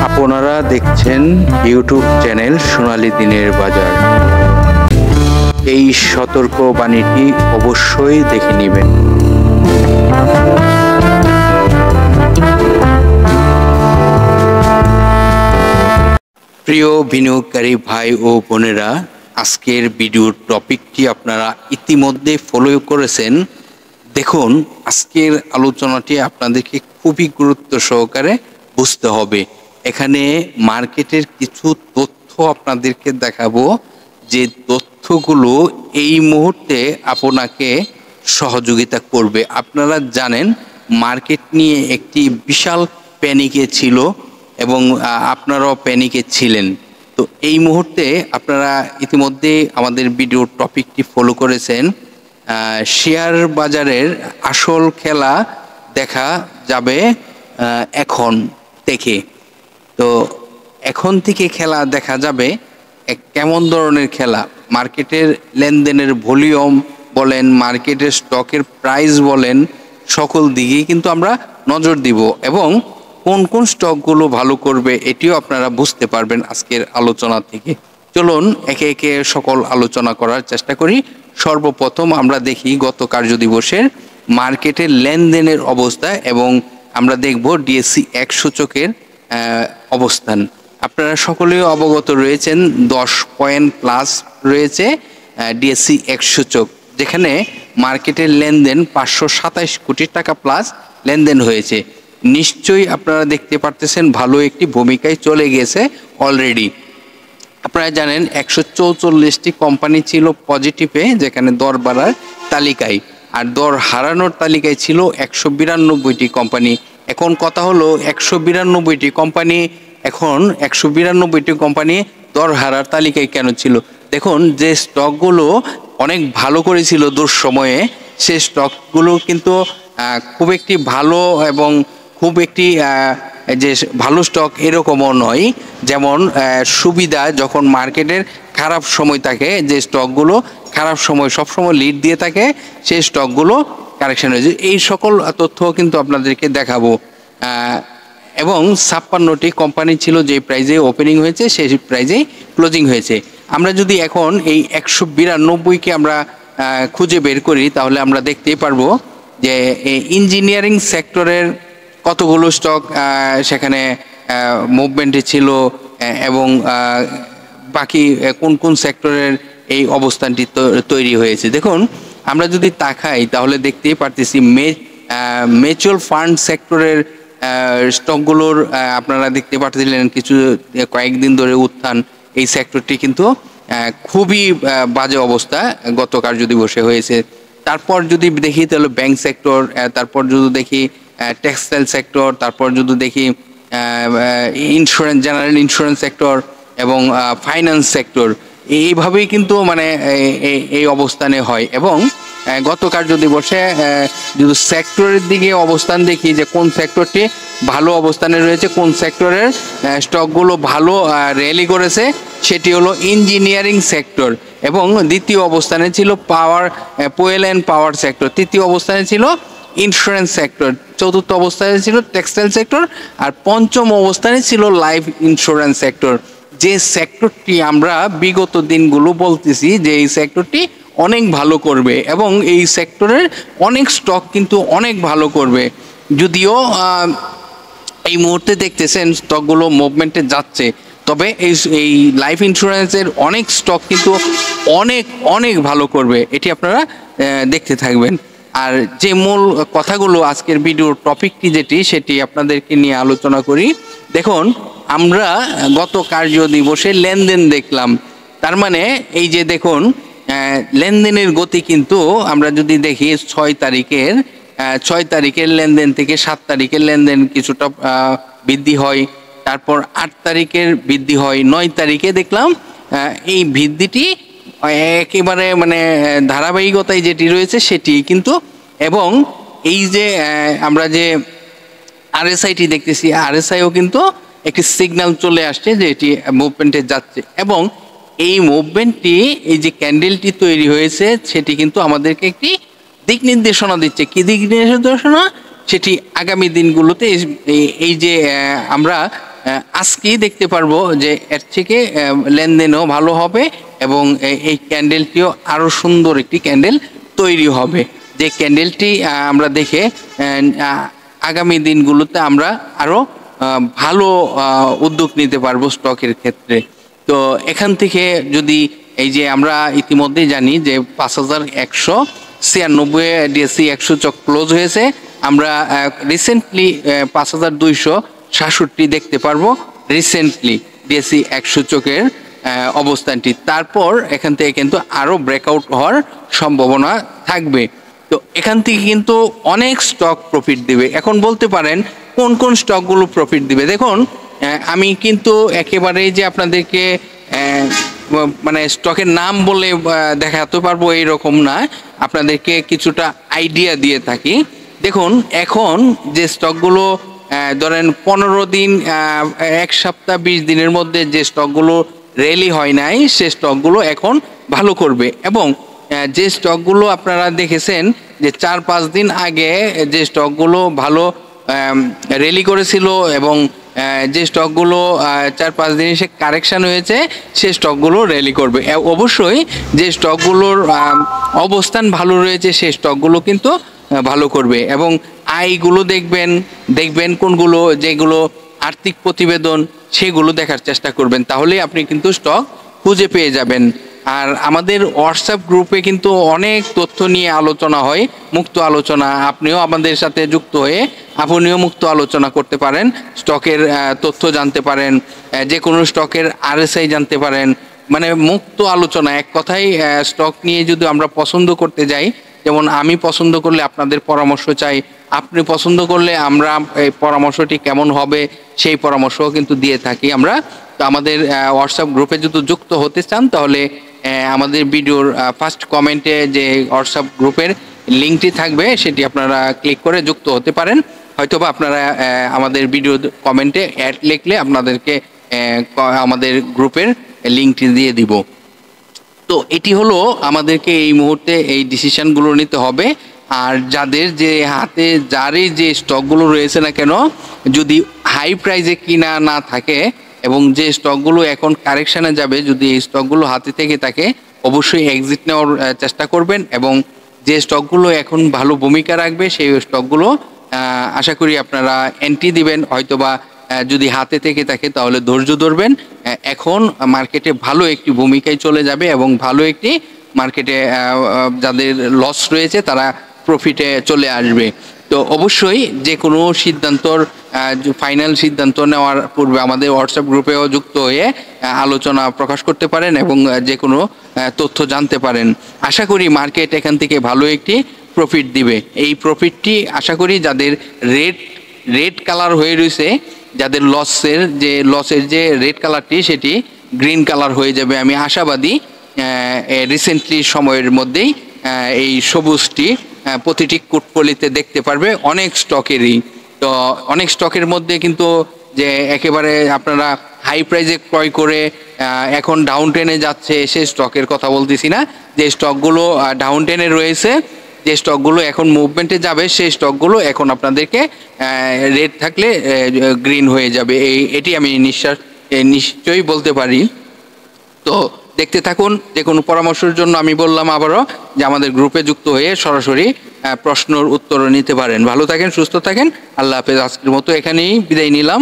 আপনারা দেখছেন YouTube channel সোনালী দিনের বাজার। এই সতর্ক বাণীটি অবশ্যই দেখে নেবেন। প্রিয় বিনিয়োগকারী ভাই ও বোনেরা, আজকের ভিডিওর টপিকটি আপনারা ইতিমধ্যে ফলো করেছেন। দেখুন, আজকের আলোচনাটি আপনাদেরকে খুবই গুরুত্ব সহকারে বুঝতে হবে। এখানে মার্কেটের কিছু তথ্য আপনাদেরকে দেখাবো, যে তথ্যগুলো এই মুহূর্তে আপনাকে সহযোগিতা করবে। আপনারা জানেন মার্কেট নিয়ে একটি বিশাল প্যানিকে ছিল এবং আপনারাও প্যানিকে ছিলেন। তো এই মুহূর্তে আপনারা ইতিমধ্যে আমাদের ভিডিওর টপিকটি ফলো করেছেন। শেয়ার বাজারের আসল খেলা দেখা যাবে এখন থেকে। তো এখন থেকে খেলা দেখা যাবে কেমন ধরনের খেলা, মার্কেটের লেনদেনের ভলিউম বলেন, মার্কেটের স্টকের প্রাইস বলেন, সকল দিকেই কিন্তু আমরা নজর দিব এবং কোন কোন স্টকগুলো ভালো করবে এটিও আপনারা বুঝতে পারবেন আজকের আলোচনা থেকে। চলুন একে একে সকল আলোচনা করার চেষ্টা করি। সর্বপ্রথম আমরা দেখি গত কার্যদিবসের মার্কেটের লেনদেনের অবস্থা এবং আমরা দেখব ডিএসসি 1 সূচকের অবস্থান। আপনারা সকলেই অবগত রয়েছেন 10 পয়েন্ট প্লাস রয়েছে ডিএসসি 1 সূচক, যেখানে মার্কেটের লেনদেন 527 কোটি টাকা প্লাস লেনদেন হয়েছে। নিশ্চয়ই আপনারা দেখতে পারতেছেন ভালো একটি ভূমিকায় চলে গেছে অলরেডি। আপনারা জানেন 144টি কোম্পানি ছিল পজিটিভে, যেখানে দর বাড়ার তালিকায়, আর দর হারানোর তালিকায় ছিল 192টি কোম্পানি। এখন কথা হলো 192টি কোম্পানি, এখন 192টি কোম্পানি দর হারার তালিকায় কেন ছিল? দেখুন, যে স্টকগুলো অনেক ভালো করেছিল দুঃসময়ে, সেই স্টকগুলো কিন্তু খুব একটি ভালো এবং খুব একটি যে ভালো স্টক এরকমও নয়। যেমন সুবিধা, যখন মার্কেটের খারাপ সময় থাকে, যে স্টকগুলো খারাপ সময় সবসময় লিড দিয়ে থাকে, সেই স্টকগুলো কারেকশন হয়েছে। এই সকল তথ্য কিন্তু আপনাদেরকে দেখাবো। এবং 56টি কোম্পানি ছিল যে প্রাইজে ওপেনিং হয়েছে, সেই প্রাইজেই ক্লোজিং হয়েছে। আমরা যদি এখন এই 192কে আমরা খুঁজে বের করি, তাহলে আমরা দেখতেই পারবো যে ইঞ্জিনিয়ারিং সেক্টরের কতগুলো স্টক সেখানে মুভমেন্টে ছিল এবং বাকি কোন কোন সেক্টরের এই অবস্থানটি তৈরি হয়েছে। দেখুন, আমরা যদি তাকাই তাহলে দেখতেই পারতেছি মিউচুয়াল ফান্ড সেক্টরের স্টকগুলোর আপনারা দেখতে পাচ্ছিলেন কিছু কয়েকদিন ধরে উত্থান। এই সেক্টরটি কিন্তু খুবই বাজে অবস্থা গত কার্যদিবসে হয়েছে। তারপর যদি দেখি তাহলে ব্যাংক সেক্টর, তারপর যদি দেখি টেক্সটাইল সেক্টর, তারপর যদি দেখি ইন্স্যুরেন্স, জেনারেল ইন্স্যুরেন্স সেক্টর এবং ফাইন্যান্স সেক্টর, এইভাবেই কিন্তু মানে এই অবস্থানে হয়। এবং গত কার্যদিবসে যদি সেক্টরের দিকে অবস্থান দেখি যে কোন সেক্টরটি ভালো অবস্থানে রয়েছে, কোন সেক্টরের স্টকগুলো ভালো র্যালি করেছে, সেটি হলো ইঞ্জিনিয়ারিং সেক্টর। এবং দ্বিতীয় অবস্থানে ছিল ফুয়েল অ্যান্ড পাওয়ার সেক্টর, তৃতীয় অবস্থানে ছিল ইন্স্যুরেন্স সেক্টর, চতুর্থ অবস্থানে ছিল টেক্সটাইল সেক্টর, আর পঞ্চম অবস্থানে ছিল লাইফ ইন্স্যুরেন্স সেক্টর। যে সেক্টরটি আমরা বিগত দিনগুলো বলতেছি যে এই সেক্টরটি অনেক ভালো করবে এবং এই সেক্টরের অনেক স্টক কিন্তু অনেক ভালো করবে। যদিও এই মুহূর্তে দেখতেছেন স্টকগুলো মুভমেন্টে যাচ্ছে, তবে এই লাইফ ইন্স্যুরেন্সের অনেক স্টক কিন্তু অনেক অনেক ভালো করবে, এটি আপনারা দেখতে থাকবেন। আর যে মূল কথাগুলো আজকের ভিডিওর টপিকটি সেটি আপনাদেরকে নিয়ে আলোচনা করি। দেখুন, আমরা গত কার্য দিবসে লেনদেন দেখলাম। তার মানে এই যে দেখুন, লেনদেনের গতি কিন্তু আমরা যদি দেখি 6 তারিখের লেনদেন থেকে 7 তারিখের লেনদেন কিছুটা বৃদ্ধি হয়, তারপর 8 তারিখের বৃদ্ধি হয়, 9 তারিখে দেখলাম এই বৃদ্ধিটি একেবারে মানে ধারাবাহিকতায় যেটি রয়েছে সেটি কিন্তু। এবং এই যে আমরা যে আরএসআইটি দেখতেছি, আরএসআইও কিন্তু একটি সিগন্যাল চলে আসছে যে এটি মুভমেন্টে যাচ্ছে। এবং এই মুভমেন্টটি, এই যে ক্যান্ডেলটি তৈরি হয়েছে, সেটি কিন্তু আমাদেরকে একটি দিক নির্দেশনা দিচ্ছে। কি দিক নির্দেশনা? সেটি আগামী দিনগুলোতে এই যে আমরা আজকেই দেখতে পারবো যে এর থেকে লেনদেনও ভালো হবে এবং এই ক্যান্ডেলটিও আরও সুন্দর একটি ক্যান্ডেল তৈরি হবে, যে ক্যান্ডেলটি আমরা দেখে আগামী দিনগুলোতে আমরা আরও ভালো উদ্যোগ নিতে পারবো স্টকের ক্ষেত্রে। তো এখান থেকে যদি এই যে আমরা ইতিমধ্যেই জানি যে 5196 ডিএসসি 100 চক ক্লোজ হয়েছে, আমরা রিসেন্টলি 5267 দেখতে পারবো রিসেন্টলি ডিএসসি 100 চকের অবস্থানটি। তারপর এখান থেকে কিন্তু আরও ব্রেকআউট হওয়ার সম্ভাবনা থাকবে। তো এখান থেকে কিন্তু অনেক স্টক প্রফিট দিবে। এখন বলতে পারেন কোন কোন স্টকগুলো প্রফিট দিবে। দেখুন আমি কিন্তু একেবারেই যে আপনাদেরকে মানে স্টকের নাম বলে দেখাতে পারবো এইরকম না, আপনাদেরকে কিছুটা আইডিয়া দিয়ে থাকি। দেখুন এখন যে স্টকগুলো ধরেন 15 দিন, 1 সপ্তাহ 20 দিনের মধ্যে যে স্টকগুলো র্যালি হয় নাই সে স্টকগুলো এখন ভালো করবে, এবং যে স্টকগুলো আপনারা দেখেছেন যে 4-5 দিন আগে যে স্টকগুলো ভালো র্যালি করেছিল এবং যে স্টকগুলো 4-5 দিন এসে কারেকশান হয়েছে সে স্টকগুলো র্যালি করবে। অবশ্যই যে স্টকগুলোর অবস্থান ভালো রয়েছে সেই স্টকগুলো কিন্তু ভালো করবে, এবং আয়গুলো দেখবেন কোনগুলো, যেগুলো আর্থিক প্রতিবেদন সেগুলো দেখার চেষ্টা করবেন, তাহলেই আপনি কিন্তু স্টক খুঁজে পেয়ে যাবেন। আর আমাদের হোয়াটসঅ্যাপ গ্রুপে কিন্তু অনেক তথ্য নিয়ে আলোচনা হয়, মুক্ত আলোচনা। আপনিও আমাদের সাথে যুক্ত হয়ে আপনিও মুক্ত আলোচনা করতে পারেন, স্টকের তথ্য জানতে পারেন, যে কোনো স্টকের আরএসআই জানতে পারেন, মানে মুক্ত আলোচনা। এক কথায় স্টক নিয়ে যদি আমরা পছন্দ করতে যাই, যেমন আমি পছন্দ করলে আপনাদের পরামর্শ চাই, আপনি পছন্দ করলে আমরা এই পরামর্শটি কেমন হবে সেই পরামর্শও কিন্তু দিয়ে থাকি আমরা। তো আমাদের হোয়াটসঅ্যাপ গ্রুপে যদি যুক্ত হতে চান তাহলে আমাদের ভিডিওর ফার্স্ট কমেন্টে যে হোয়াটসঅ্যাপ গ্রুপের লিঙ্কটি থাকবে সেটি আপনারা ক্লিক করে যুক্ত হতে পারেন। হয়তোবা আপনারা আমাদের ভিডিও কমেন্টে অ্যাড লিখলে আপনাদেরকে আমাদের গ্রুপের লিঙ্কটি দিয়ে দিব। তো এটি হলো আমাদেরকে এই মুহূর্তে এই ডিসিশনগুলো নিতে হবে। আর যাদের যে হাতে যারই যে স্টকগুলো রয়েছে না কেন, যদি হাই প্রাইসে কিনা না থাকে এবং যে স্টকগুলো এখন কারেকশানে যাবে, যদি এই স্টকগুলো হাতে থেকে থাকে অবশ্যই এক্সিট নেওয়ার চেষ্টা করবেন, এবং যে স্টকগুলো এখন ভালো ভূমিকা রাখবে সেই স্টকগুলো আশা করি আপনারা এন্ট্রি দিবেন। হয়তোবা যদি হাতে থেকে থাকে তাহলে ধৈর্য ধরবেন, এখন মার্কেটে ভালো একটি ভূমিকায় চলে যাবে এবং ভালো একটি মার্কেটে যাদের লস রয়েছে তারা প্রফিটে চলে আসবে। তো অবশ্যই যে কোনো সিদ্ধান্তর ফাইনাল সিদ্ধান্ত নেওয়ার পূর্বে আমাদের হোয়াটসঅ্যাপ গ্রুপেও যুক্ত হয়ে আলোচনা প্রকাশ করতে পারেন এবং যে কোনো তথ্য জানতে পারেন। আশা করি মার্কেট এখান থেকে ভালো একটি প্রফিট দিবে। এই প্রফিটটি আশা করি যাদের রেড কালার হয়ে রয়েছে, যাদের লসের যে রেড কালারটি সেটি গ্রিন কালার হয়ে যাবে, আমি আশাবাদী। রিসেন্টলি সময়ের মধ্যেই এই সবুজটি প্রতিটি পোর্টফোলিওতে দেখতে পারবে অনেক স্টকেরই। তো অনেক স্টকের মধ্যে কিন্তু যে একেবারে আপনারা হাই প্রাইসে ক্রয় করে এখন ডাউন টেনে যাচ্ছে সেই স্টকের কথা বলতেছি না, যে স্টকগুলো ডাউন টেনে রয়েছে, যে স্টকগুলো এখন মুভমেন্টে যাবে সেই স্টকগুলো এখন আপনাদেরকে রেড থাকলে গ্রিন হয়ে যাবে, এটি আমি নিশ্চয়ই বলতে পারি। তো দেখতে থাকুন। যে কোনো পরামর্শের জন্য আমি বললাম আবারও যে আমাদের গ্রুপে যুক্ত হয়ে সরাসরি প্রশ্নের উত্তর নিতে পারেন। ভালো থাকেন, সুস্থ থাকেন, আল্লাহ হাফেজ। আজকের মতো এখানেই বিদায় নিলাম।